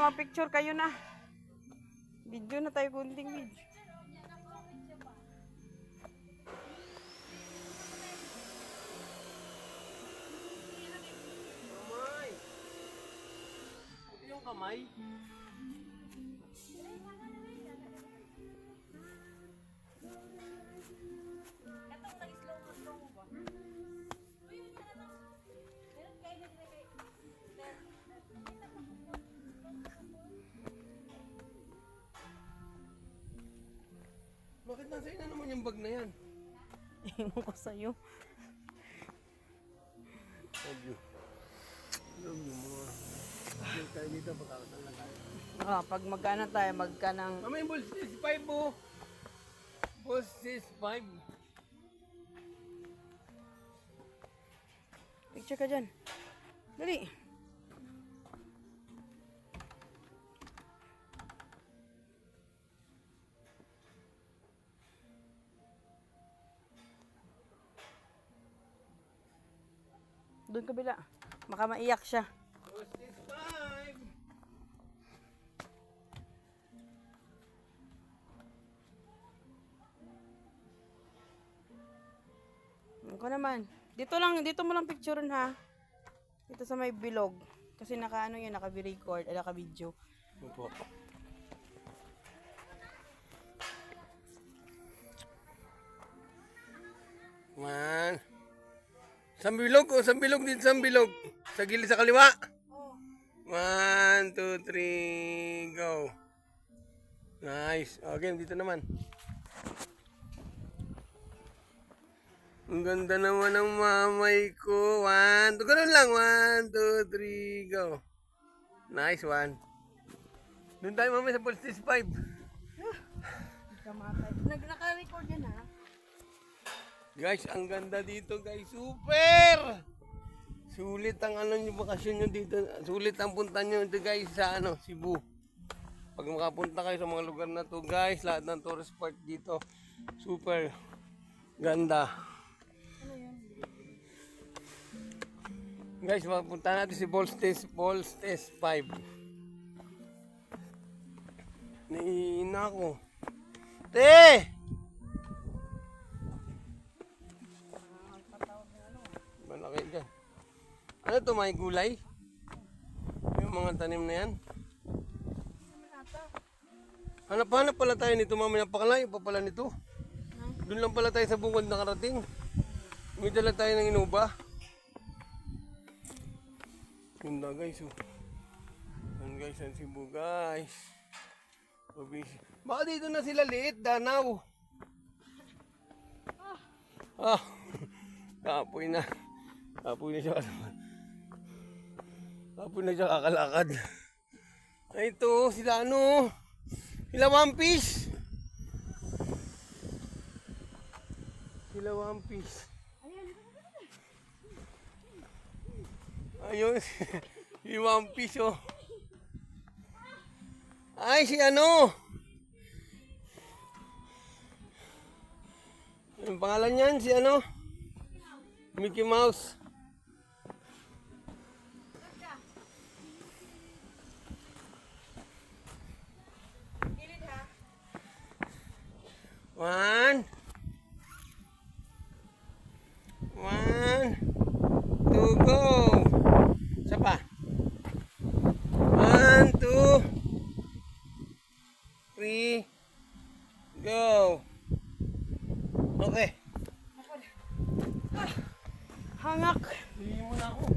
mag-picture kayo na. Video na tayo, kunting video. Kamay. Ito yung kamay. Bakit nasa ina naman yung bag na yan? Ewan ko sa'yo. Love you. Love you mga. Love tayo dito pagkakasal na tayo. Pag magkana tayo, magkanang... Mama yung balls is 5 oh. Balls is 5. Picture ka dyan. Dali. Doon kabila. Baka maiyak siya. Balls is 5. Ako naman. Dito mo lang picturean ha. Dito sa may bilog. Kasi naka-ano yun, naka-record, naka-video. Opo. Man. Sambilog o sambilog din sambilog. Sa gilid sa kaliwa. 1, 2, 3, go. Nice. Okay, dito naman. Ang ganda naman ng mamay ko. 1, 2, ganun lang. 1, 2, 3, go. Nice one. Doon tayo mamaya sa Police 5. Naka-record yan ha. Guys, ang ganda dito guys. Super! Sulit ang ano nyo, bakasyon nyo dito. Sulit ang punta nyo dito guys sa ano, Cebu. Pag makapunta kayo sa mga lugar na to guys, lahat ng tourist spot dito. Super ganda. Guys, mapunta natin si Bolstes 5. Naiina ko. Te! Malaki dyan. Ano to, may gulay? Yung mga tanim na yan? Hanap-hanap pala tayo nito, mamaya napakalayo pa pala nito. Doon lang pala tayo sa bungod nakarating. May dala tayo ng inuba. Ganda guys, oh. Yan guys, ang Cebu guys. Baka dito na sila liit, Danaw. Kapoy na. Kapoy na siya. Kapoy na siya kakalakad. Ay, ito, sila ano. Sila One Piece. Sila One Piece. Ayun. Si One Piece, oh. Ay, si ano. Yung pangalan niyan, si ano? Mickey Mouse. One, 2, go. Isa pa. 1, 2, 3, go. Okay. Hangak. Hindi mo na ako.